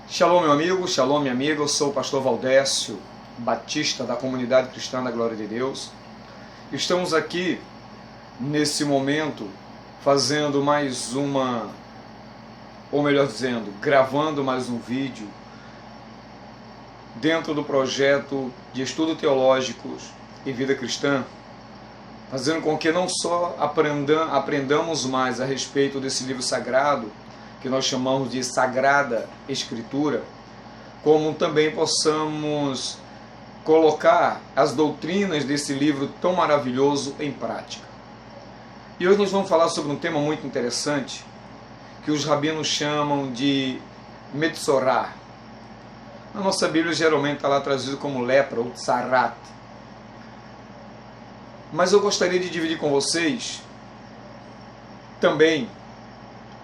Shalom, meu amigo, shalom, minha amiga. Eu sou o pastor Valdécio Batista, da Comunidade Cristã da Glória de Deus. Estamos aqui, nesse momento, fazendo mais uma, ou melhor dizendo, gravando mais um vídeo dentro do projeto de estudo teológicos e vida cristã, fazendo com que não só aprendamos mais a respeito desse livro sagrado, que nós chamamos de Sagrada Escritura, como também possamos colocar as doutrinas desse livro tão maravilhoso em prática. E hoje nós vamos falar sobre um tema muito interessante, que os rabinos chamam de Metzorá. Na nossa Bíblia geralmente está lá traduzido como lepra ou tsarat. Mas eu gostaria de dividir com vocês também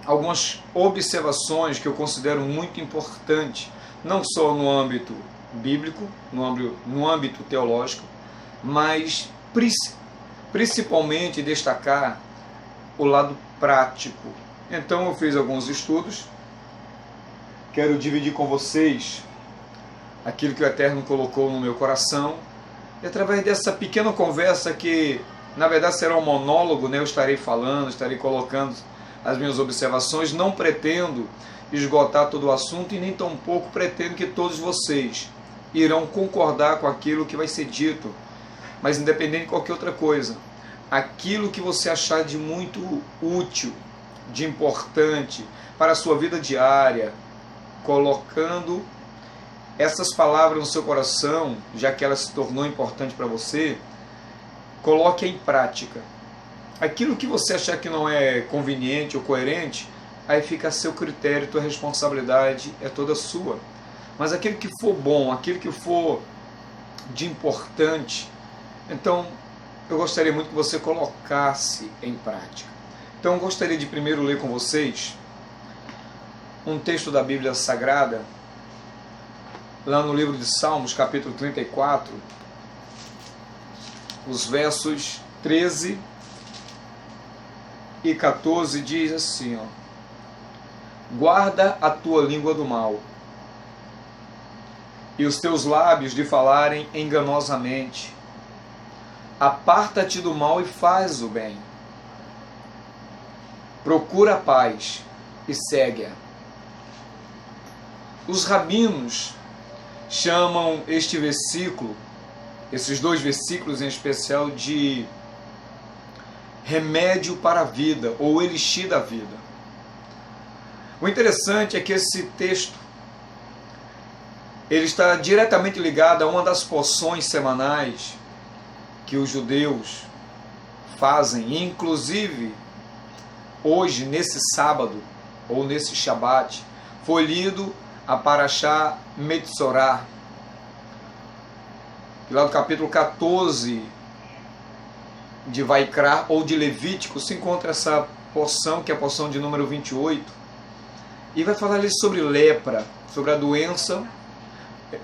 algumas observações que eu considero muito importantes, não só no âmbito bíblico, no âmbito teológico, mas principalmente destacar o lado prático. Então eu fiz alguns estudos, quero dividir com vocês aquilo que o Eterno colocou no meu coração, e através dessa pequena conversa que na verdade será um monólogo, né? Eu estarei falando, estarei colocando as minhas observações, não pretendo esgotar todo o assunto e nem tampouco pretendo que todos vocês irão concordar com aquilo que vai ser dito, mas independente de qualquer outra coisa, aquilo que você achar de muito útil, de importante para a sua vida diária, colocando essas palavras no seu coração, já que ela se tornou importante para você, coloque em prática. Aquilo que você achar que não é conveniente ou coerente, aí fica a seu critério, tua responsabilidade é toda sua. Mas aquilo que for bom, aquilo que for de importante, então eu gostaria muito que você colocasse em prática. Então eu gostaria de primeiro ler com vocês um texto da Bíblia Sagrada, lá no livro de Salmos, capítulo 34, os versos 13 e 14 diz assim, ó: guarda a tua língua do mal e os teus lábios de falarem enganosamente. Aparta-te do mal e faz o bem. Procura a paz e segue-a. Os rabinos chamam este versículo, esses dois versículos em especial, de remédio para a vida, ou elixir da vida. O interessante é que esse texto ele está diretamente ligado a uma das porções semanais que os judeus fazem, inclusive hoje, nesse sábado, ou nesse Shabat, foi lido a Parashá Metzorá, lá no capítulo 14 de Vaikra ou de Levítico, se encontra essa porção, que é a porção de número 28, e vai falar ali sobre lepra, sobre a doença,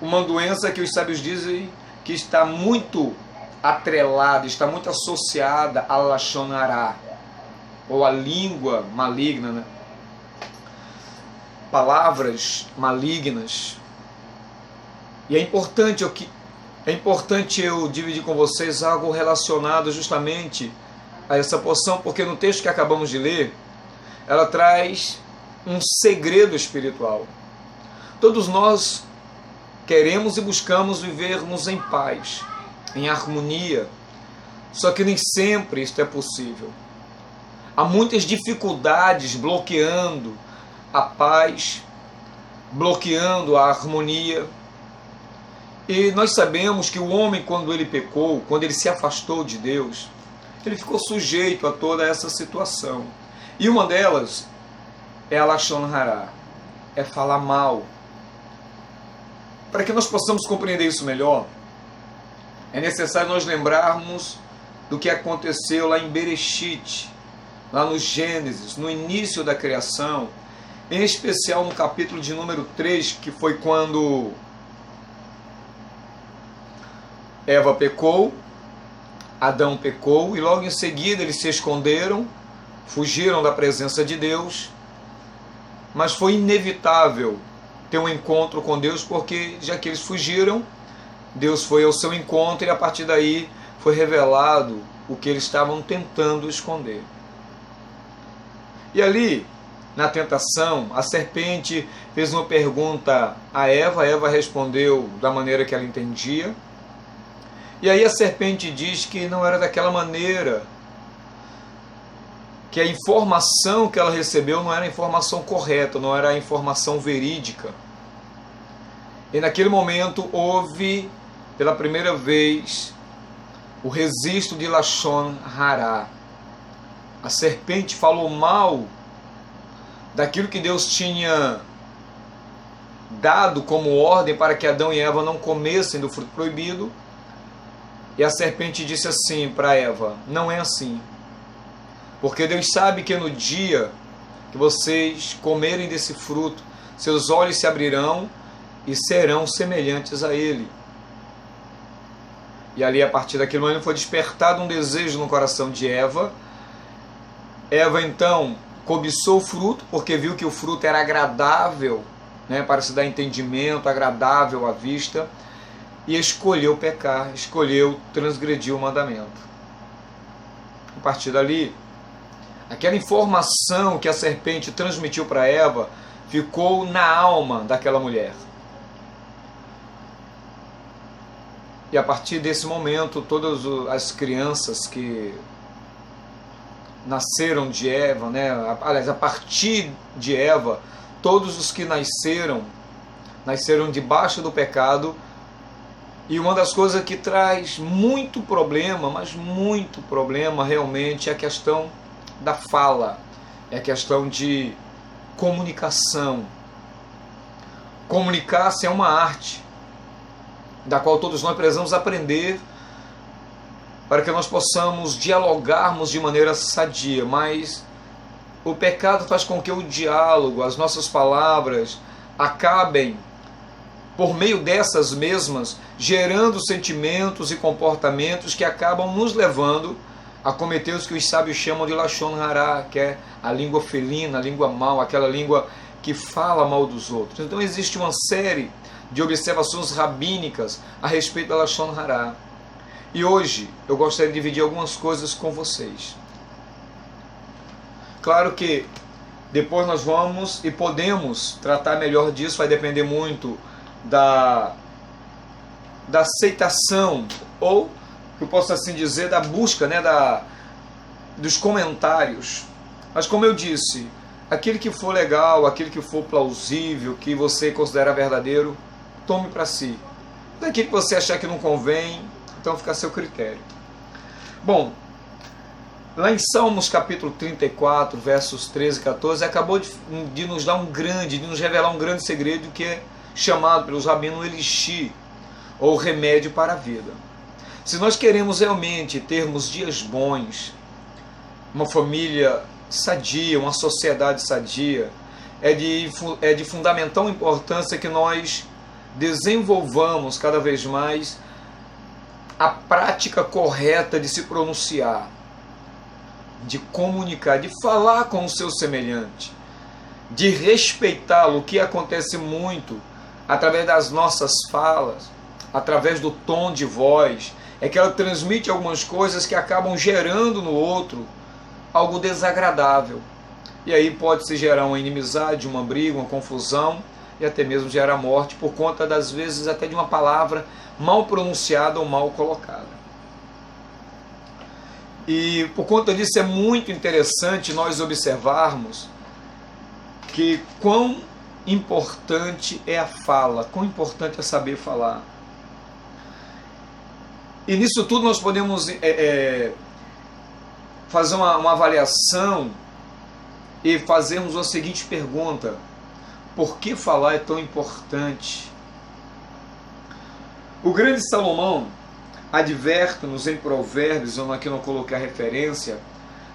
uma doença que os sábios dizem que está muito atrelada, está muito associada a Lashon Hará, ou a língua maligna, né? Palavras malignas. E é importante eu dividir com vocês algo relacionado justamente a essa porção, porque no texto que acabamos de ler, ela traz um segredo espiritual. Todos nós queremos e buscamos vivermos em paz, em harmonia, só que nem sempre isto é possível. Há muitas dificuldades bloqueando a paz, bloqueando a harmonia. E nós sabemos que o homem, quando ele pecou, quando ele se afastou de Deus, ele ficou sujeito a toda essa situação. E uma delas é a Lashon Hará, é falar mal. Para que nós possamos compreender isso melhor, é necessário nós lembrarmos do que aconteceu lá em Bereshit, lá no Gênesis, no início da criação, em especial no capítulo de número 3, que foi quando Eva pecou, Adão pecou, e logo em seguida eles se esconderam, fugiram da presença de Deus, mas foi inevitável ter um encontro com Deus, porque já que eles fugiram, Deus foi ao seu encontro e a partir daí foi revelado o que eles estavam tentando esconder. E ali, na tentação, a serpente fez uma pergunta a Eva respondeu da maneira que ela entendia. E aí a serpente diz que não era daquela maneira, que a informação que ela recebeu não era a informação correta, não era a informação verídica. E naquele momento houve, pela primeira vez, o registro de Lashon Hará. A serpente falou mal daquilo que Deus tinha dado como ordem para que Adão e Eva não comessem do fruto proibido. E a serpente disse assim para Eva: não é assim. Porque Deus sabe que no dia que vocês comerem desse fruto, seus olhos se abrirão e serão semelhantes a Ele. E ali, a partir daquele momento, foi despertado um desejo no coração de Eva. Eva, então, cobiçou o fruto, porque viu que o fruto era agradável, né, para se dar entendimento, agradável à vista, e escolheu pecar, escolheu transgredir o mandamento. A partir dali, aquela informação que a serpente transmitiu para Eva ficou na alma daquela mulher. E a partir desse momento, todas as crianças que nasceram de Eva, né? Aliás, a partir de Eva, todos os que nasceram debaixo do pecado. E uma das coisas que traz muito problema, mas muito problema realmente, é a questão da fala, é a questão de comunicação. Comunicar-se é uma arte, da qual todos nós precisamos aprender para que nós possamos dialogarmos de maneira sadia, mas o pecado faz com que o diálogo, as nossas palavras, acabem, por meio dessas mesmas, gerando sentimentos e comportamentos que acabam nos levando a cometer os que os sábios chamam de Lashon Hará, que é a língua felina, a língua mal, aquela língua que fala mal dos outros. Então existe uma série de observações rabínicas a respeito da Lashon Hará. E hoje eu gostaria de dividir algumas coisas com vocês. Claro que depois nós vamos e podemos tratar melhor disso, vai depender muito da aceitação, ou, eu posso assim dizer, da busca, né, dos comentários. Mas como eu disse, aquele que for legal, aquele que for plausível, que você considera verdadeiro, tome para si. Daquilo que você achar que não convém, então fica a seu critério. Bom, lá em Salmos capítulo 34, versos 13 e 14, acabou de nos dar de nos revelar um grande segredo, que é chamado pelos rabinos elixir, ou remédio para a vida. Se nós queremos realmente termos dias bons, uma família sadia, uma sociedade sadia, é de fundamental importância que nós desenvolvamos cada vez mais a prática correta de se pronunciar, de comunicar, de falar com o seu semelhante, de respeitá-lo, o que acontece muito através das nossas falas, através do tom de voz, é que ela transmite algumas coisas que acabam gerando no outro algo desagradável. E aí pode-se gerar uma inimizade, uma briga, uma confusão e até mesmo gerar morte por conta, das vezes, até de uma palavra mal pronunciada ou mal colocada. E por conta disso é muito interessante nós observarmos que quão importante é a fala, quão importante é saber falar. E nisso tudo nós podemos fazer uma avaliação e fazermos a seguinte pergunta: por que falar é tão importante? O grande Salomão adverte-nos em Provérbios, eu aqui não coloquei a referência,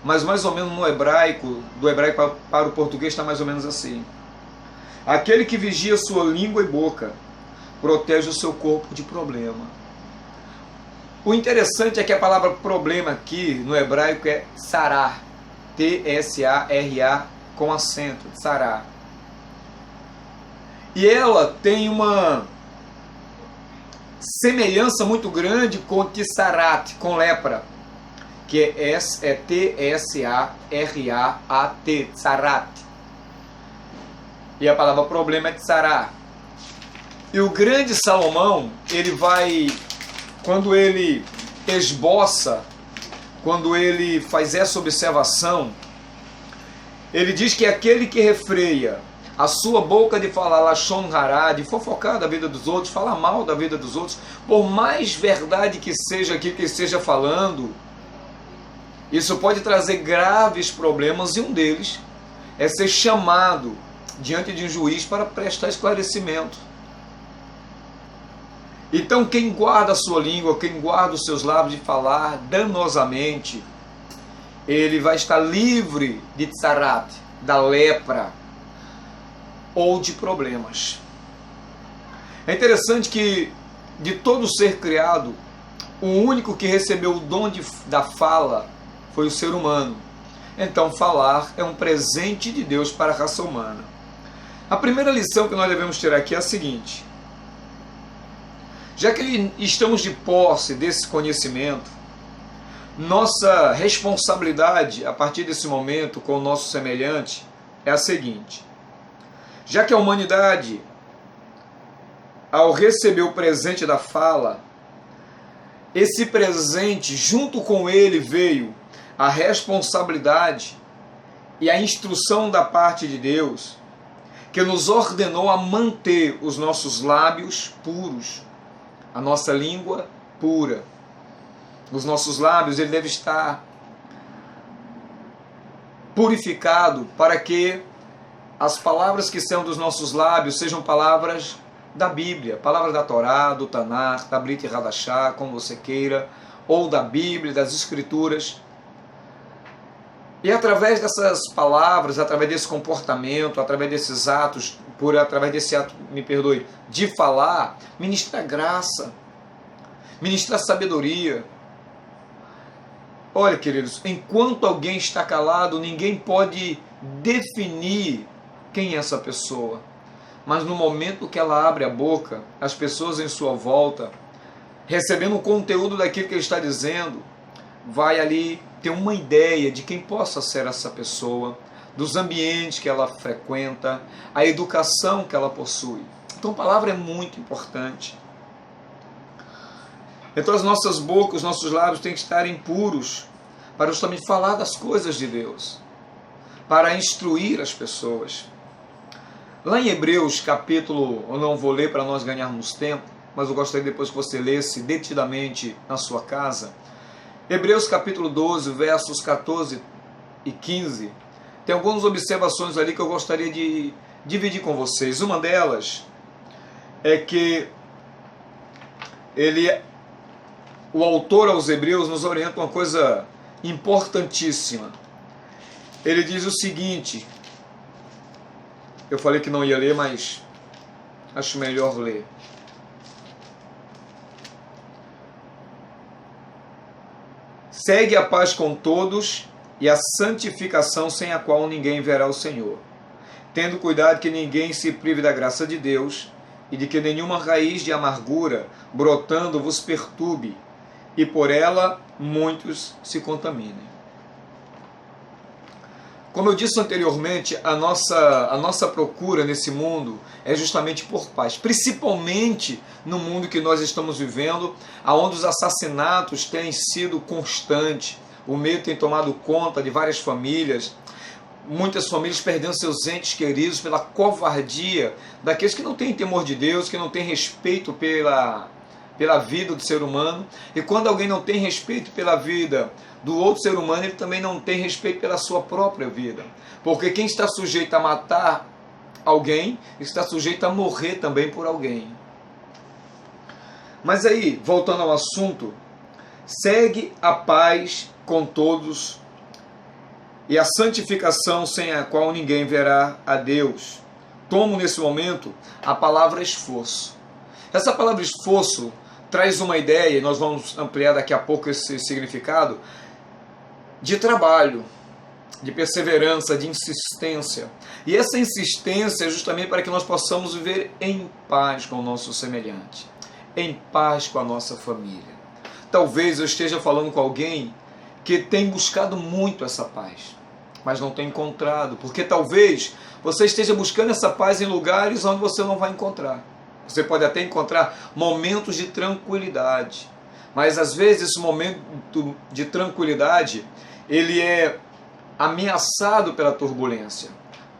mas mais ou menos no hebraico, do hebraico para o português está mais ou menos assim: aquele que vigia sua língua e boca protege o seu corpo de problema. O interessante é que a palavra problema aqui no hebraico é sará, T-S-A-R-A com acento, sará. E ela tem uma semelhança muito grande com Tsarat, com lepra, que é T-S-A-R-A-A-T, Tsarat. E a palavra problema é Tsará. E o grande Salomão, ele vai, quando ele esboça, quando ele faz essa observação, ele diz que aquele que refreia a sua boca de falar lashon hará, de fofocar da vida dos outros, falar mal da vida dos outros, por mais verdade que seja aquilo que ele esteja falando, isso pode trazer graves problemas, e um deles é ser chamado diante de um juiz para prestar esclarecimento. Então quem guarda a sua língua, quem guarda os seus lábios de falar danosamente, ele vai estar livre de tsarat, da lepra ou de problemas. É interessante que de todo ser criado, o único que recebeu o dom da fala foi o ser humano. Então falar é um presente de Deus para a raça humana. A primeira lição que nós devemos tirar aqui é a seguinte: já que estamos de posse desse conhecimento, nossa responsabilidade a partir desse momento com o nosso semelhante é a seguinte: já que a humanidade, ao receber o presente da fala, esse presente, junto com ele veio a responsabilidade e a instrução da parte de Deus, que nos ordenou a manter os nossos lábios puros, a nossa língua pura. Os nossos lábios, ele deve estar purificado para que as palavras que saiam dos nossos lábios sejam palavras da Bíblia, palavras da Torá, do Tanar, da Brit Hadashah, como você queira, ou da Bíblia, das Escrituras. E através dessas palavras, através desse comportamento, através desses atos, através desse ato, de falar, ministrar graça, ministrar sabedoria. Olha, queridos, enquanto alguém está calado, ninguém pode definir quem é essa pessoa. Mas no momento que ela abre a boca, as pessoas em sua volta, recebendo o conteúdo daquilo que ele está dizendo, vai ali ter uma ideia de quem possa ser essa pessoa, dos ambientes que ela frequenta, a educação que ela possui. Então a palavra é muito importante. Então as nossas bocas, os nossos lábios têm que estarem puros para justamente falar das coisas de Deus, para instruir as pessoas. Lá em Hebreus capítulo, eu não vou ler para nós ganharmos tempo, mas eu gostaria depois que você lesse detidamente na sua casa. Hebreus capítulo 12, versos 14 e 15, tem algumas observações ali que eu gostaria de dividir com vocês. Uma delas é que o autor aos Hebreus nos orienta uma coisa importantíssima. Ele diz o seguinte, eu falei que não ia ler, mas acho melhor ler. Segue a paz com todos e a santificação, sem a qual ninguém verá o Senhor, tendo cuidado que ninguém se prive da graça de Deus e de que nenhuma raiz de amargura brotando vos perturbe, e por ela muitos se contaminem. Como eu disse anteriormente, a nossa procura nesse mundo é justamente por paz, principalmente no mundo que nós estamos vivendo, onde os assassinatos têm sido constantes, o medo tem tomado conta de várias famílias, muitas famílias perdendo seus entes queridos pela covardia daqueles que não têm temor de Deus, que não têm respeito pela vida do ser humano. E quando alguém não tem respeito pela vida do outro ser humano, ele também não tem respeito pela sua própria vida. Porque quem está sujeito a matar alguém, está sujeito a morrer também por alguém. Mas aí, voltando ao assunto, segue a paz com todos e a santificação, sem a qual ninguém verá a Deus. Tomo nesse momento a palavra esforço. Essa palavra esforço traz uma ideia, e nós vamos ampliar daqui a pouco esse significado, de trabalho. de perseverança, de insistência. E essa insistência é justamente para que nós possamos viver em paz com o nosso semelhante, em paz com a nossa família. Talvez eu esteja falando com alguém que tem buscado muito essa paz, mas não tem encontrado, porque talvez você esteja buscando essa paz em lugares onde você não vai encontrar. Você pode até encontrar momentos de tranquilidade, mas às vezes esse momento de tranquilidade, ele é ameaçado pela turbulência.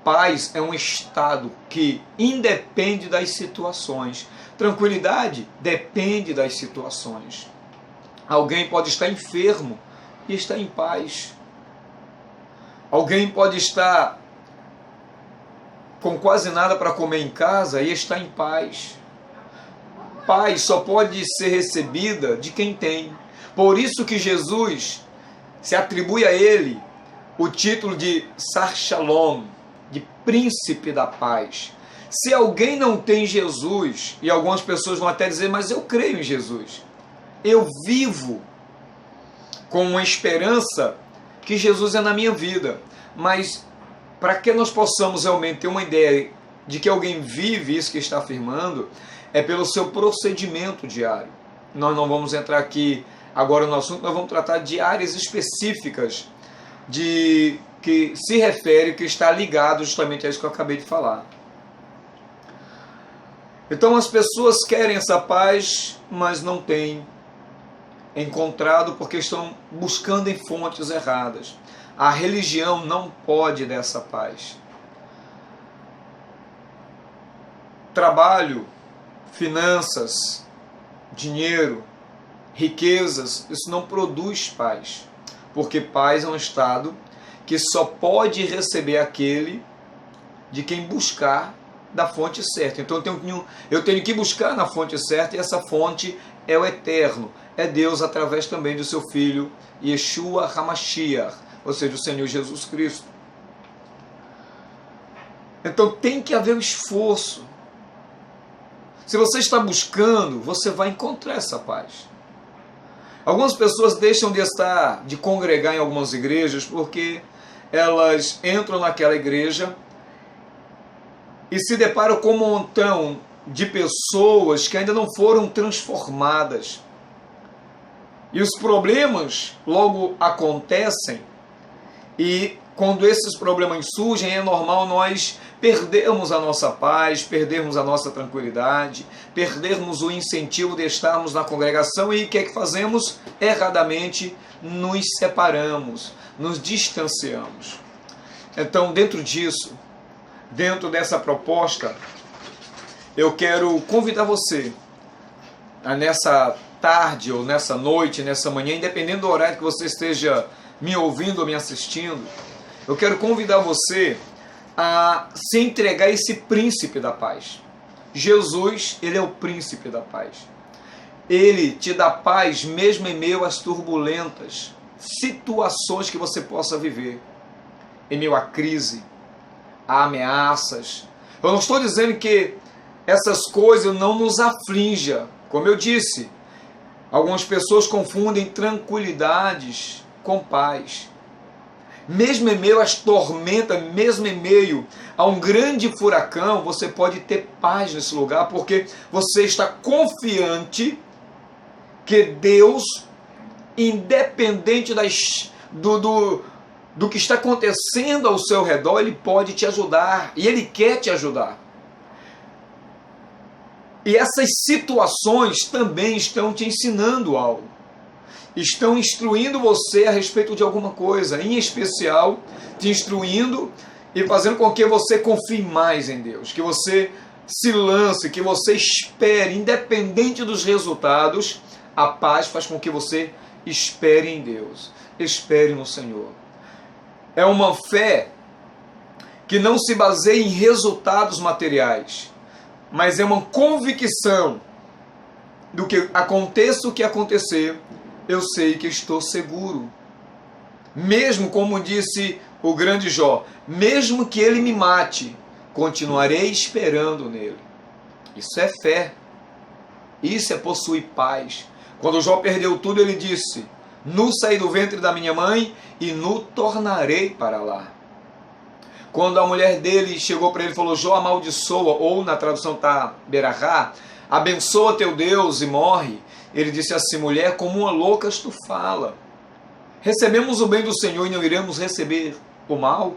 Paz é um estado que independe das situações. Tranquilidade depende das situações. Alguém pode estar enfermo e estar em paz. Alguém pode estar com quase nada para comer em casa e estar em paz. Paz só pode ser recebida de quem tem. Por isso que Jesus se atribui a ele o título de Sar Shalom, de príncipe da paz. Se alguém não tem Jesus, e algumas pessoas vão até dizer, mas eu creio em Jesus, eu vivo com uma esperança que Jesus é na minha vida, mas para que nós possamos realmente ter uma ideia de que alguém vive isso que está afirmando, é pelo seu procedimento diário. Nós não vamos entrar aqui agora no assunto, nós vamos tratar de áreas específicas de que se refere, que está ligado justamente a isso que eu acabei de falar. Então as pessoas querem essa paz, mas não têm encontrado porque estão buscando em fontes erradas. A religião não pode dar essa paz. Trabalho, finanças, dinheiro, riquezas, isso não produz paz. Porque paz é um estado que só pode receber aquele de quem buscar da fonte certa. Então eu tenho que buscar na fonte certa, e essa fonte é o eterno, é Deus através também do seu Filho, Yeshua HaMashiach, ou seja, o Senhor Jesus Cristo. Então tem que haver um esforço. Se você está buscando, você vai encontrar essa paz. Algumas pessoas deixam de congregar em algumas igrejas porque elas entram naquela igreja e se deparam com um montão de pessoas que ainda não foram transformadas. E os problemas logo acontecem, e quando esses problemas surgem, é normal nós perdermos a nossa paz, perdermos a nossa tranquilidade, perdermos o incentivo de estarmos na congregação, e o que é que fazemos? Erradamente nos separamos, nos distanciamos. Então, dentro disso, dentro dessa proposta, eu quero convidar você a nessa tarde ou nessa noite, nessa manhã, independendo do horário que você esteja me ouvindo ou me assistindo, eu quero convidar você a se entregar a esse príncipe da paz. Jesus, ele é o príncipe da paz. Ele te dá paz mesmo em meio às turbulentas situações que você possa viver, em meio à crise, a ameaças. Eu não estou dizendo que essas coisas não nos aflijam. Como eu disse, algumas pessoas confundem tranquilidades com paz. Mesmo em meio às tormentas, mesmo em meio a um grande furacão, você pode ter paz nesse lugar, porque você está confiante que Deus, independente do que está acontecendo ao seu redor, Ele pode te ajudar, e Ele quer te ajudar. E essas situações também estão te ensinando algo. Estão instruindo você a respeito de alguma coisa, em especial te instruindo e fazendo com que você confie mais em Deus, que você se lance, que você espere, independente dos resultados. A paz faz com que você espere em Deus, espere no Senhor. É uma fé que não se baseia em resultados materiais, mas é uma convicção do que aconteça o que acontecer, eu sei que estou seguro. Mesmo, como disse o grande Jó, mesmo que ele me mate, continuarei esperando nele. Isso é fé. Isso é possuir paz. Quando Jó perdeu tudo, ele disse: Nu saí do ventre da minha mãe e nu tornarei para lá. Quando a mulher dele chegou para ele e falou, Jó amaldiçoa, ou na tradução está Berahá, abençoa teu Deus e morre. Ele disse assim, mulher, como uma louca tu fala. Recebemos o bem do Senhor e não iremos receber o mal?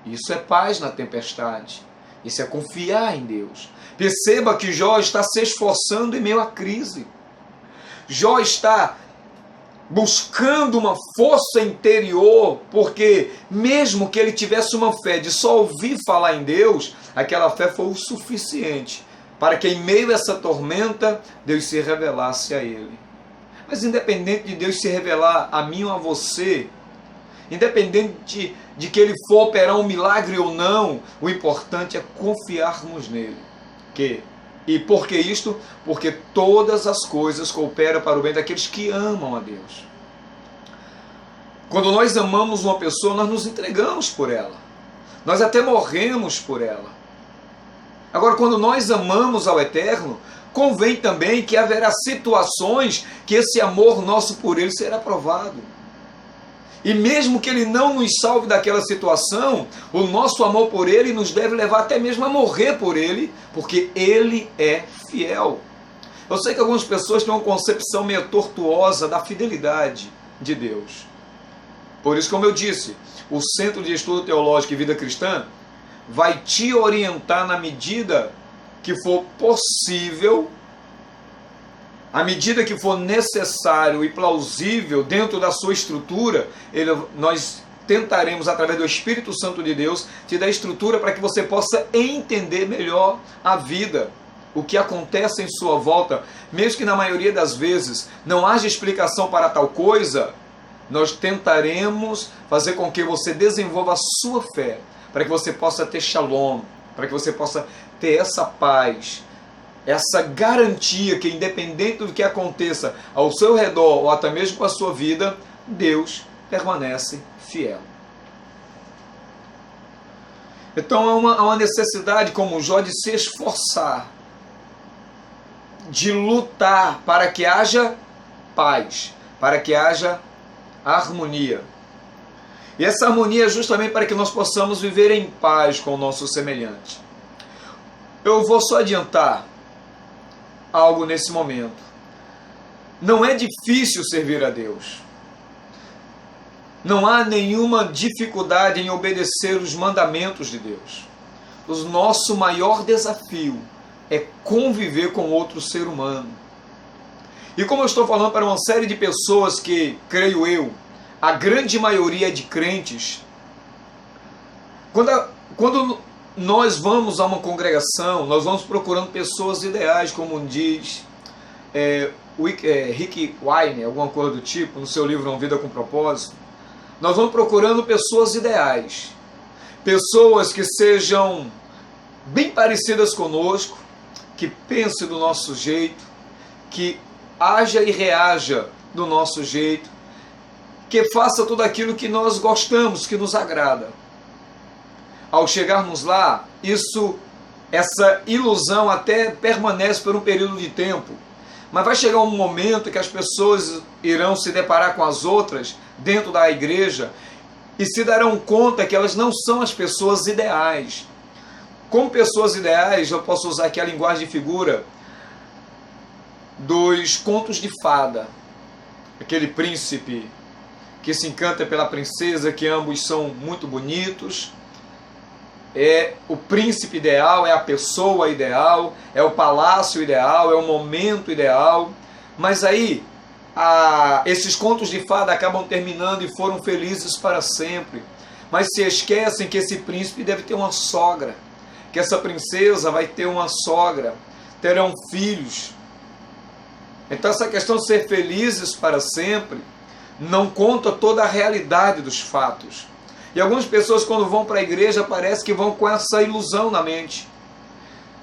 Isso é paz na tempestade. Isso é confiar em Deus. Perceba que Jó está se esforçando em meio à crise. Jó está buscando uma força interior, porque mesmo que ele tivesse uma fé de só ouvir falar em Deus, aquela fé foi o suficiente para que em meio a essa tormenta, Deus se revelasse a ele. Mas independente de Deus se revelar a mim ou a você, independente de que Ele for operar um milagre ou não, o importante é confiarmos nele. E por que isto? Porque todas as coisas cooperam para o bem daqueles que amam a Deus. Quando nós amamos uma pessoa, nós nos entregamos por ela. Nós até morremos por ela. Agora, quando nós amamos ao Eterno, convém também que haverá situações que esse amor nosso por Ele será provado. E mesmo que Ele não nos salve daquela situação, o nosso amor por Ele nos deve levar até mesmo a morrer por Ele, porque Ele é fiel. Eu sei que algumas pessoas têm uma concepção meio tortuosa da fidelidade de Deus. Por isso, como eu disse, o Centro de Estudo Teológico e Vida Cristã vai te orientar na medida que for possível, à medida que for necessário e plausível dentro da sua estrutura, nós tentaremos, através do Espírito Santo de Deus, te dar estrutura para que você possa entender melhor a vida, o que acontece em sua volta, mesmo que na maioria das vezes não haja explicação para tal coisa, nós tentaremos fazer com que você desenvolva a sua fé, para que você possa ter shalom, para que você possa ter essa paz, essa garantia que independente do que aconteça ao seu redor ou até mesmo com a sua vida, Deus permanece fiel. Então há uma necessidade, como Jó, de se esforçar, de lutar para que haja paz, para que haja harmonia. E essa harmonia é justamente para que nós possamos viver em paz com o nosso semelhante. Eu vou só adiantar algo nesse momento. Não é difícil servir a Deus. Não há nenhuma dificuldade em obedecer os mandamentos de Deus. O nosso maior desafio é conviver com outro ser humano. E como eu estou falando para uma série de pessoas que, creio eu, a grande maioria de crentes, quando nós vamos a uma congregação, nós vamos procurando pessoas ideais, como diz Rick Warren, alguma coisa do tipo, no seu livro Uma Vida com Propósito. Nós vamos procurando pessoas ideais, pessoas que sejam bem parecidas conosco, que pensem do nosso jeito, que haja e reaja do nosso jeito, que faça tudo aquilo que nós gostamos, que nos agrada. Ao chegarmos lá, essa ilusão até permanece por um período de tempo, mas vai chegar um momento que as pessoas irão se deparar com as outras dentro da igreja e se darão conta que elas não são as pessoas ideais. Como pessoas ideais, eu posso usar aqui a linguagem de figura dos contos de fada. Aquele príncipe que se encanta pela princesa, que ambos são muito bonitos. É o príncipe ideal, é a pessoa ideal, é o palácio ideal, é o momento ideal. Mas aí, esses contos de fada acabam terminando e foram felizes para sempre. Mas se esquecem que esse príncipe deve ter uma sogra, que essa princesa vai ter uma sogra, terão filhos. Então essa questão de ser felizes para sempre não conta toda a realidade dos fatos. E algumas pessoas, quando vão para a igreja, parece que vão com essa ilusão na mente.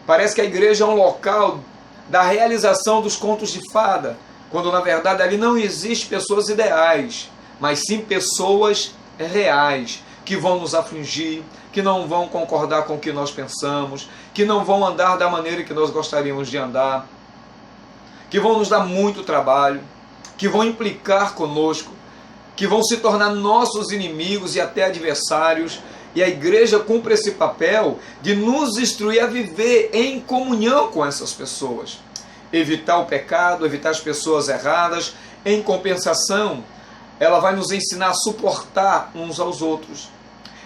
Parece que a igreja é um local da realização dos contos de fada, quando na verdade ali não existe pessoas ideais, mas sim pessoas reais, que vão nos afligir, que não vão concordar com o que nós pensamos, que não vão andar da maneira que nós gostaríamos de andar, que vão nos dar muito trabalho. que vão implicar conosco, que vão se tornar nossos inimigos e até adversários. E a igreja cumpre esse papel de nos instruir a viver em comunhão com essas pessoas. Evitar o pecado, evitar as pessoas erradas. Em compensação, ela vai nos ensinar a suportar uns aos outros.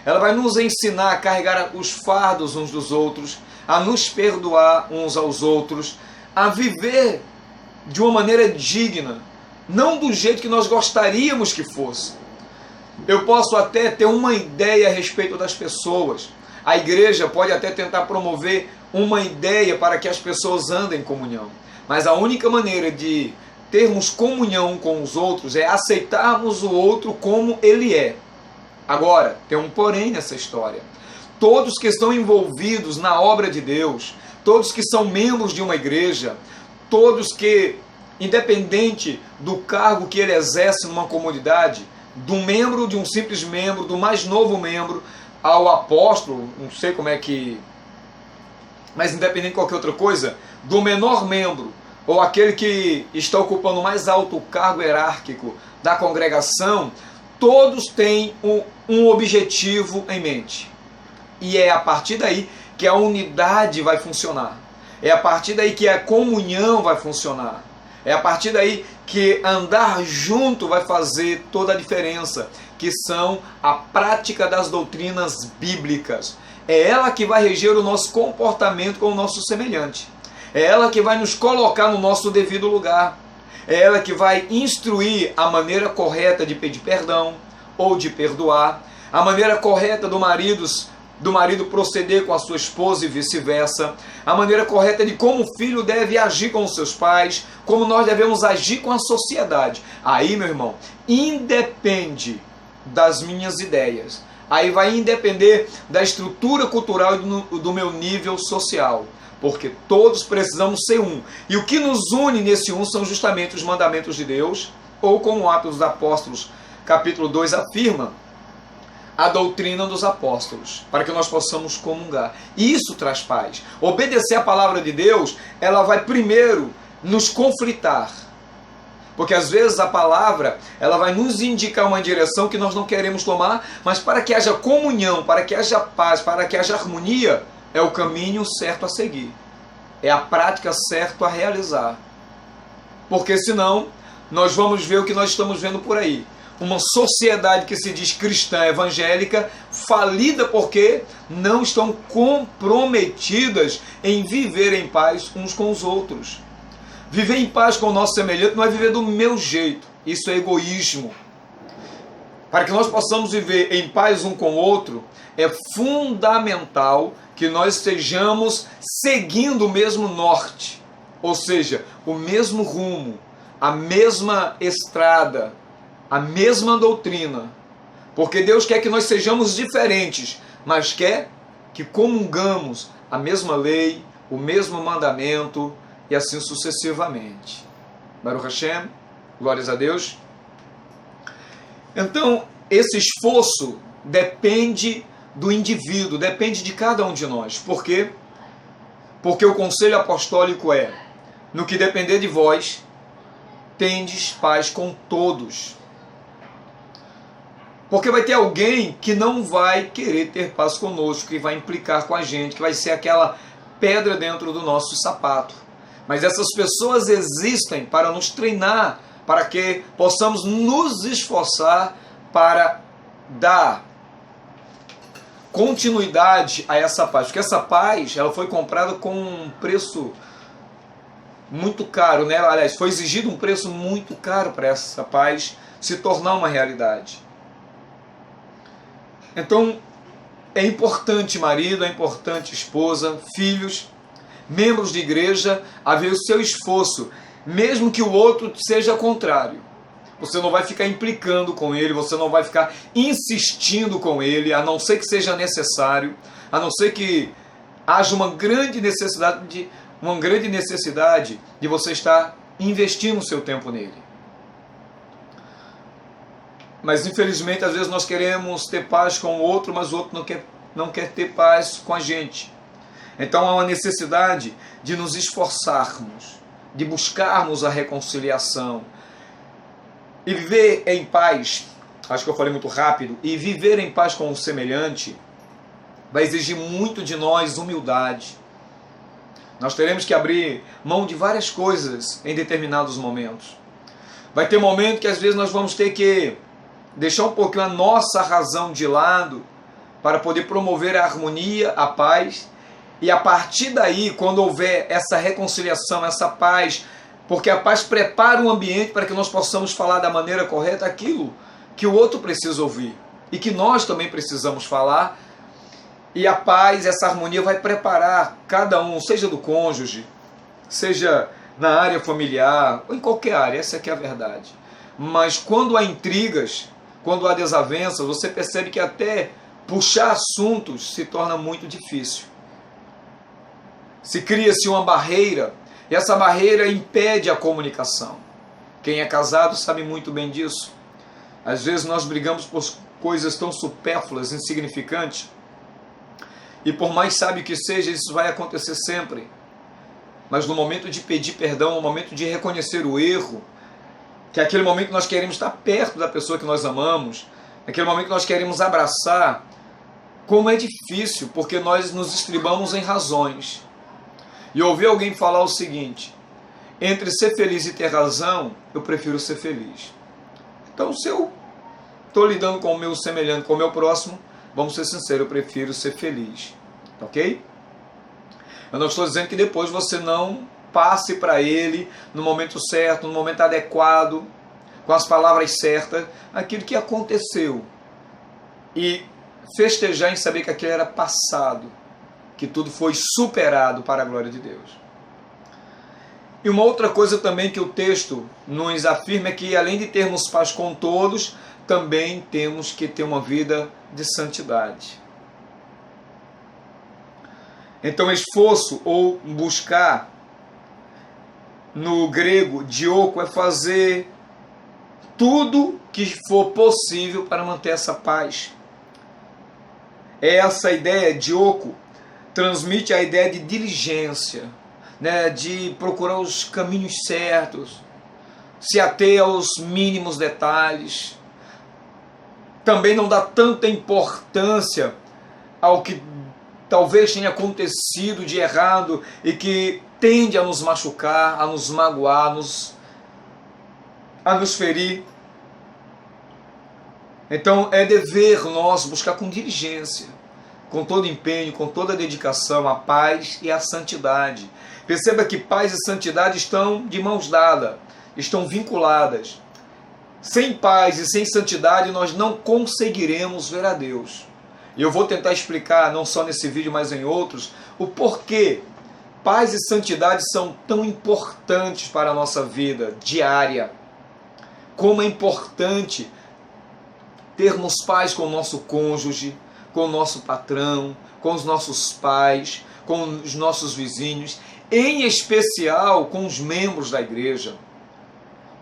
Ela vai nos ensinar a carregar os fardos uns dos outros, a nos perdoar uns aos outros, a viver de uma maneira digna, não do jeito que nós gostaríamos que fosse. Eu posso até ter uma ideia a respeito das pessoas. A igreja pode até tentar promover uma ideia para que as pessoas andem em comunhão. Mas a única maneira de termos comunhão com os outros é aceitarmos o outro como ele é. Agora, tem um porém nessa história. Todos que estão envolvidos na obra de Deus, todos que são membros de uma igreja, todos que, independente do cargo que ele exerce numa comunidade, do membro, de um simples membro, do mais novo membro, ao apóstolo, não sei como é que... mas independente de qualquer outra coisa, do menor membro, ou aquele que está ocupando o mais alto cargo hierárquico da congregação, todos têm um objetivo em mente. E é a partir daí que a unidade vai funcionar. É a partir daí que a comunhão vai funcionar. É a partir daí que andar junto vai fazer toda a diferença, que são a prática das doutrinas bíblicas. É ela que vai reger o nosso comportamento com o nosso semelhante. É ela que vai nos colocar no nosso devido lugar. É ela que vai instruir a maneira correta de pedir perdão ou de perdoar, a maneira correta do marido proceder com a sua esposa e vice-versa, a maneira correta de como o filho deve agir com os seus pais, como nós devemos agir com a sociedade. Aí, meu irmão, independe das minhas ideias. Aí vai independer da estrutura cultural e do meu nível social. Porque todos precisamos ser um. E o que nos une nesse um são justamente os mandamentos de Deus, ou como Atos dos Apóstolos, capítulo 2, afirma, a doutrina dos apóstolos, para que nós possamos comungar. E isso traz paz. Obedecer a palavra de Deus, ela vai primeiro nos conflitar. Porque às vezes a palavra, ela vai nos indicar uma direção que nós não queremos tomar, mas para que haja comunhão, para que haja paz, para que haja harmonia, é o caminho certo a seguir. É a prática certa a realizar. Porque senão, nós vamos ver o que nós estamos vendo por aí. Uma sociedade que se diz cristã evangélica, falida porque não estão comprometidas em viver em paz uns com os outros. Viver em paz com o nosso semelhante não é viver do meu jeito. Isso é egoísmo. Para que nós possamos viver em paz um com o outro, é fundamental que nós estejamos seguindo o mesmo norte, ou seja, o mesmo rumo, a mesma estrada, a mesma doutrina. Porque Deus quer que nós sejamos diferentes, mas quer que comungamos a mesma lei, o mesmo mandamento e assim sucessivamente. Baruch Hashem, glórias a Deus. Então, esse esforço depende do indivíduo, depende de cada um de nós. Por quê? Porque o conselho apostólico é: no que depender de vós, tendes paz com todos. Porque vai ter alguém que não vai querer ter paz conosco, que vai implicar com a gente, que vai ser aquela pedra dentro do nosso sapato. Mas essas pessoas existem para nos treinar, para que possamos nos esforçar para dar continuidade a essa paz. Porque essa paz, ela foi comprada com um preço muito caro, né? Aliás, foi exigido um preço muito caro para essa paz se tornar uma realidade. Então, é importante marido, é importante esposa, filhos, membros de igreja, haver o seu esforço, mesmo que o outro seja contrário. Você não vai ficar implicando com ele, você não vai ficar insistindo com ele, a não ser que seja necessário, a não ser que haja uma grande necessidade de você estar investindo o seu tempo nele. Mas infelizmente às vezes nós queremos ter paz com o outro, mas o outro não quer ter paz com a gente. Então há uma necessidade de nos esforçarmos, de buscarmos a reconciliação, E viver em paz, acho que eu falei muito rápido, e viver em paz com o semelhante vai exigir muito de nós humildade. Nós teremos que abrir mão de várias coisas em determinados momentos. Vai ter momento que às vezes nós vamos ter que deixar um pouquinho a nossa razão de lado para poder promover a harmonia, a paz. E a partir daí, quando houver essa reconciliação, essa paz, porque a paz prepara o ambiente para que nós possamos falar da maneira correta aquilo que o outro precisa ouvir e que nós também precisamos falar. E a paz, essa harmonia vai preparar cada um, seja do cônjuge, seja na área familiar, ou em qualquer área, essa aqui é a verdade. Mas quando há intrigas, quando há desavenças, você percebe que até puxar assuntos se torna muito difícil. Se cria-se uma barreira, e essa barreira impede a comunicação. Quem é casado sabe muito bem disso. Às vezes nós brigamos por coisas tão supérfluas, insignificantes, e por mais sábio que seja, isso vai acontecer sempre. Mas no momento de pedir perdão, no momento de reconhecer o erro, que é aquele momento que nós queremos estar perto da pessoa que nós amamos, naquele momento que nós queremos abraçar, como é difícil, porque nós nos estribamos em razões. E ouvi alguém falar o seguinte: entre ser feliz e ter razão, eu prefiro ser feliz. Então, se eu estou lidando com o meu semelhante, com o meu próximo, vamos ser sinceros, eu prefiro ser feliz. Ok? Eu não estou dizendo que depois você não passe para ele no momento certo, no momento adequado, com as palavras certas, aquilo que aconteceu. E festejar em saber que aquilo era passado, que tudo foi superado para a glória de Deus. E uma outra coisa também que o texto nos afirma é que, além de termos paz com todos, também temos que ter uma vida de santidade. Então, esforço ou buscar, no grego, dioko, é fazer tudo que for possível para manter essa paz. Essa ideia, dioko, transmite a ideia de diligência, né, de procurar os caminhos certos, se ater aos mínimos detalhes. Também não dá tanta importância ao que talvez tenha acontecido de errado e que tende a nos machucar, a nos magoar, a nos ferir. Então é dever nosso buscar com diligência, com todo empenho, com toda dedicação, a paz e a santidade. Perceba que paz e santidade estão de mãos dadas, estão vinculadas. Sem paz e sem santidade nós não conseguiremos ver a Deus. E eu vou tentar explicar, não só nesse vídeo, mas em outros, o porquê paz e santidade são tão importantes para a nossa vida diária. Como é importante termos paz com o nosso cônjuge, com o nosso patrão, com os nossos pais, com os nossos vizinhos, em especial com os membros da igreja,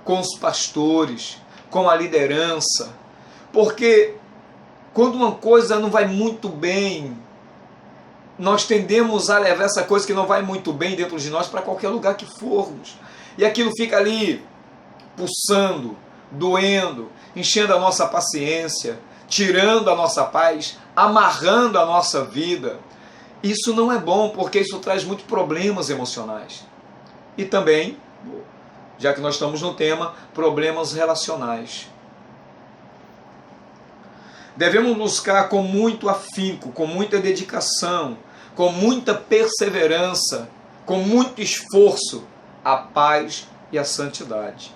com os pastores, com a liderança. Porque quando uma coisa não vai muito bem, nós tendemos a levar essa coisa que não vai muito bem dentro de nós para qualquer lugar que formos. E aquilo fica ali pulsando, doendo, enchendo a nossa paciência, tirando a nossa paz, amarrando a nossa vida. Isso não é bom, porque isso traz muitos problemas emocionais. E também, já que nós estamos no tema, problemas relacionais. Devemos buscar com muito afinco, com muita dedicação, com muita perseverança, com muito esforço, a paz e a santidade.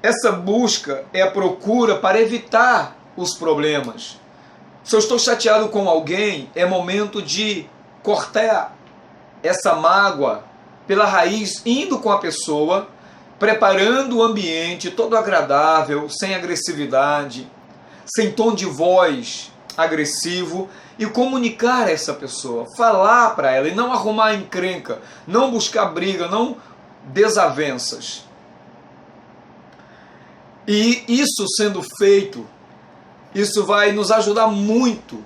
Essa busca é a procura para evitar os problemas. Se eu estou chateado com alguém, é momento de cortar essa mágoa pela raiz, indo com a pessoa, preparando o ambiente todo agradável, sem agressividade, sem tom de voz agressivo, e comunicar a essa pessoa, falar para ela, e não arrumar encrenca, não buscar briga, não desavenças. E isso sendo feito, isso vai nos ajudar muito,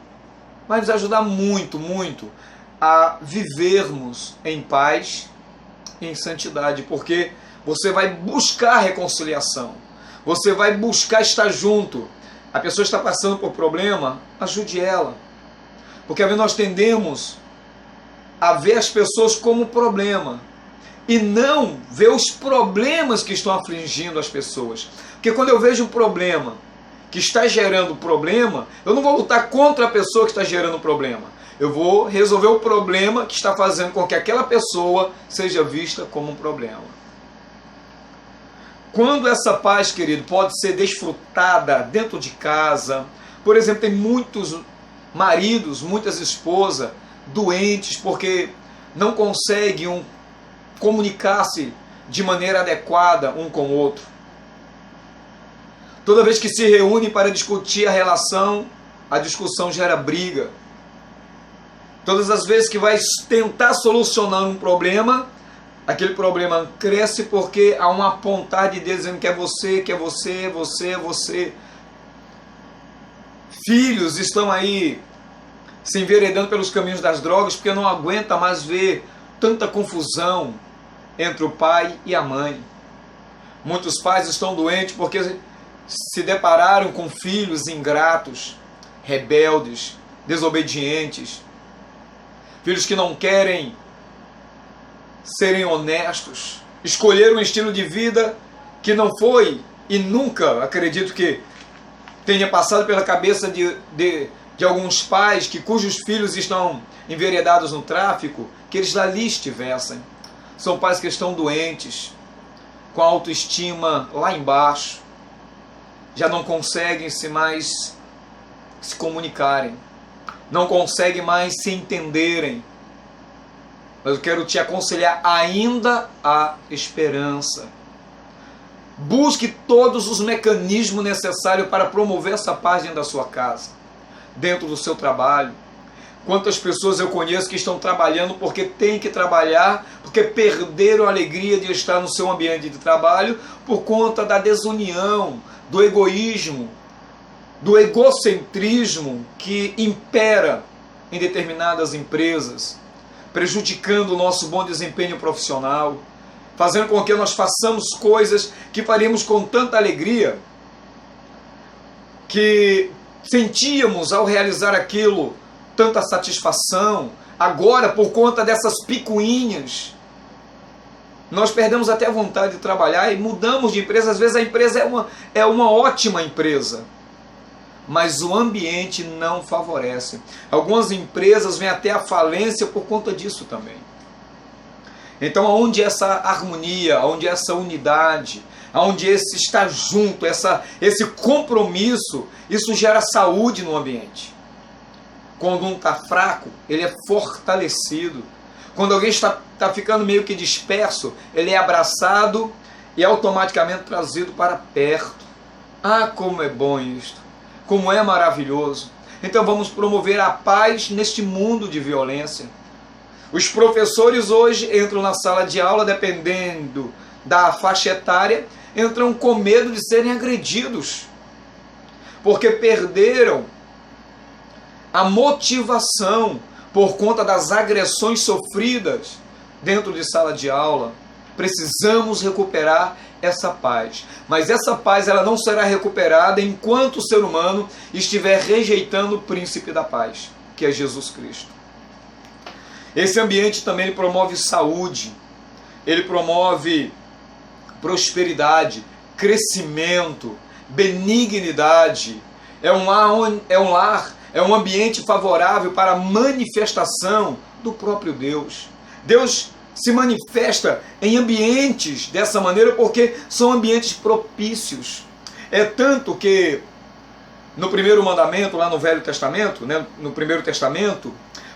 a vivermos em paz e em santidade, porque Você vai buscar reconciliação. Você vai buscar estar junto. A pessoa está passando por problema, ajude ela. Porque às vezes nós tendemos a ver as pessoas como problema e não ver os problemas que estão afligindo as pessoas. Porque quando eu vejo um problema que está gerando problema, eu não vou lutar contra a pessoa que está gerando problema. Eu vou resolver o problema que está fazendo com que aquela pessoa seja vista como um problema. Quando essa paz, querido, pode ser desfrutada dentro de casa, por exemplo, tem muitos maridos, muitas esposas doentes porque não conseguem comunicar-se de maneira adequada um com o outro. Toda vez que se reúnem para discutir a relação, a discussão gera briga. Todas as vezes que vai tentar solucionar um problema, aquele problema cresce porque há um apontar de Deus dizendo que é você, você. Filhos estão aí se enveredando pelos caminhos das drogas porque não aguenta mais ver tanta confusão entre o pai e a mãe. Muitos pais estão doentes porque se depararam com filhos ingratos, rebeldes, desobedientes, filhos que não querem serem honestos, escolheram um estilo de vida que não foi e nunca, acredito que tenha passado pela cabeça de alguns pais cujos filhos estão enveredados no tráfico, que eles ali estivessem. São pais que estão doentes, com a autoestima lá embaixo, já não conseguem mais se comunicarem, não conseguem mais se entenderem. Mas eu quero te aconselhar, ainda há esperança. Busque todos os mecanismos necessários para promover essa paz dentro da sua casa, dentro do seu trabalho. Quantas pessoas eu conheço que estão trabalhando porque têm que trabalhar, porque perderam a alegria de estar no seu ambiente de trabalho por conta da desunião, do egoísmo, do egocentrismo que impera em determinadas empresas, prejudicando o nosso bom desempenho profissional, fazendo com que nós façamos coisas que faríamos com tanta alegria, que sentíamos ao realizar aquilo tanta satisfação. Agora, por conta dessas picuinhas, nós perdemos até a vontade de trabalhar e mudamos de empresa. Às vezes a empresa é uma ótima empresa, mas o ambiente não favorece. Algumas empresas vêm até a falência por conta disso também. Então, onde essa harmonia, onde essa unidade, onde esse estar junto, esse compromisso, isso gera saúde no ambiente. Quando um está fraco, ele é fortalecido. Quando alguém está ficando meio que disperso, ele é abraçado e automaticamente trazido para perto. Ah, como é bom isto! Como é maravilhoso! Então vamos promover a paz neste mundo de violência. Os professores hoje entram na sala de aula, dependendo da faixa etária, entram com medo de serem agredidos, porque perderam a motivação por conta das agressões sofridas dentro de sala de aula. Precisamos recuperar essa paz. Mas essa paz ela não será recuperada enquanto o ser humano estiver rejeitando o príncipe da paz, que é Jesus Cristo. Esse ambiente também ele promove saúde, ele promove prosperidade, crescimento, benignidade. É um ambiente favorável para a manifestação do próprio Deus. Deus se manifesta em ambientes dessa maneira porque são ambientes propícios. É tanto que no primeiro mandamento, lá no Velho Testamento, no Primeiro Testamento,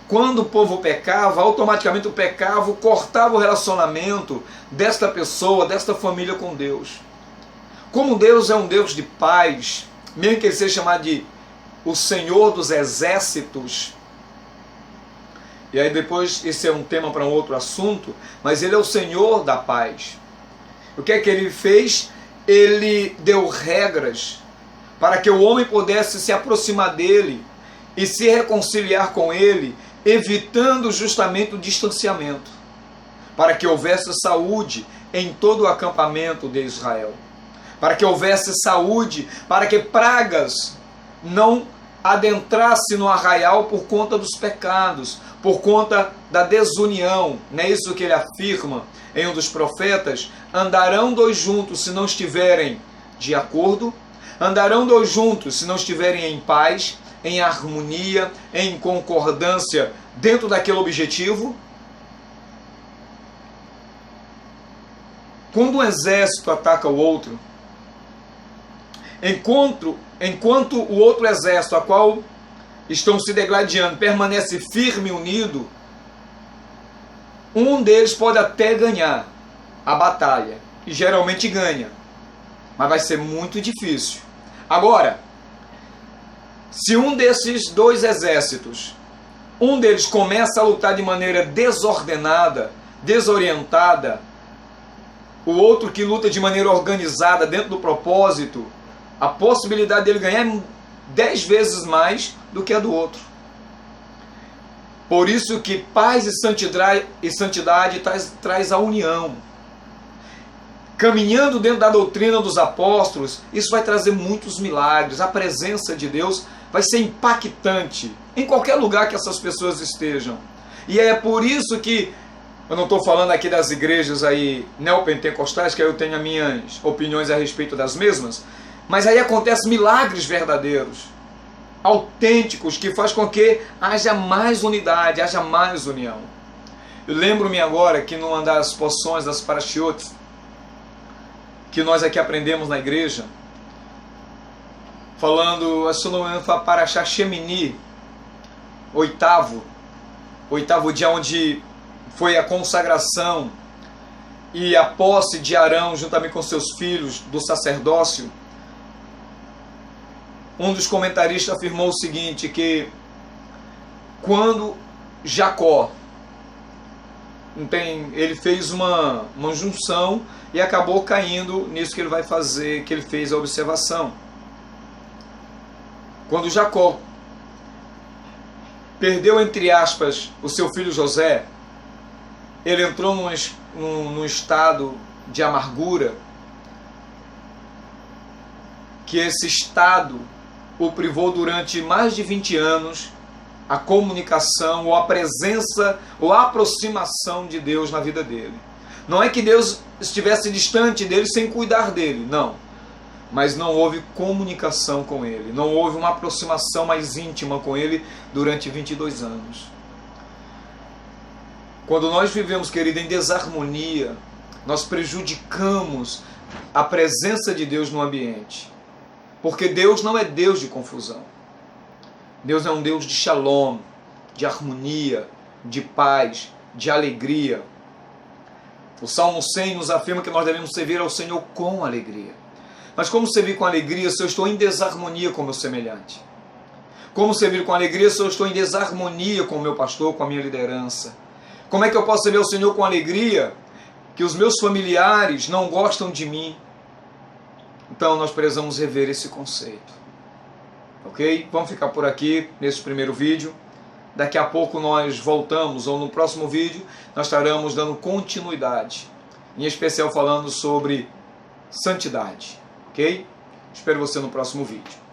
quando o povo pecava, automaticamente o pecado cortava o relacionamento desta pessoa, desta família com Deus. Como Deus é um Deus de paz, mesmo que ele seja chamado de o Senhor dos Exércitos, e aí depois esse é um tema para um outro assunto, mas ele é o Senhor da paz. O que é que ele fez? Ele deu regras para que o homem pudesse se aproximar dele e se reconciliar com ele, evitando justamente o distanciamento, para que houvesse saúde em todo o acampamento de Israel, para que houvesse saúde, para que pragas não adentrassem no arraial por conta dos pecados, por conta da desunião. Não é isso que ele afirma em um dos profetas? Andarão dois juntos se não estiverem de acordo, andarão dois juntos se não estiverem em paz, em harmonia, em concordância dentro daquele objetivo. Quando um exército ataca o outro, enquanto o outro exército a qual estão se degladiando permanece firme e unido, um deles pode até ganhar a batalha, e geralmente ganha, mas vai ser muito difícil. Agora, se um desses dois exércitos, um deles começa a lutar de maneira desordenada, desorientada, o outro que luta de maneira organizada dentro do propósito, a possibilidade dele ganhar é 10 vezes mais do que a do outro. Por isso que paz e santidade traz a união. Caminhando dentro da doutrina dos apóstolos, isso vai trazer muitos milagres. A presença de Deus vai ser impactante em qualquer lugar que essas pessoas estejam. E é por isso que, eu não estou falando aqui das igrejas aí neopentecostais, que eu tenho as minhas opiniões a respeito das mesmas, mas aí acontecem milagres verdadeiros, autênticos, que faz com que haja mais unidade, haja mais união. Eu lembro-me agora que numa das porções das Parashiot, que nós aqui aprendemos na igreja, falando, se não me engano, foi a Parashá Shemini, oitavo dia, onde foi a consagração e a posse de Arão juntamente com seus filhos do sacerdócio. Um dos comentaristas afirmou o seguinte, que quando Jacó ele fez uma junção e acabou caindo nisso que ele vai fazer, que ele fez a observação. Quando Jacó perdeu, entre aspas, o seu filho José, ele entrou num estado de amargura, que esse estado o privou durante mais de 20 anos a comunicação, ou a presença, ou a aproximação de Deus na vida dele. Não é que Deus estivesse distante dele sem cuidar dele, não. Mas não houve comunicação com ele, não houve uma aproximação mais íntima com ele durante 22 anos. Quando nós vivemos, querido, em desarmonia, nós prejudicamos a presença de Deus no ambiente. Porque Deus não é Deus de confusão. Deus é um Deus de shalom, de harmonia, de paz, de alegria. O Salmo 100 nos afirma que nós devemos servir ao Senhor com alegria. Mas como servir com alegria se eu estou em desarmonia com o meu semelhante? Como servir com alegria se eu estou em desarmonia com o meu pastor, com a minha liderança? Como é que eu posso servir ao Senhor com alegria que os meus familiares não gostam de mim? Então nós precisamos rever esse conceito. Ok? Vamos ficar por aqui nesse primeiro vídeo. Daqui a pouco nós voltamos, ou no próximo vídeo, nós estaremos dando continuidade. Em especial falando sobre santidade. Ok? Espero você no próximo vídeo.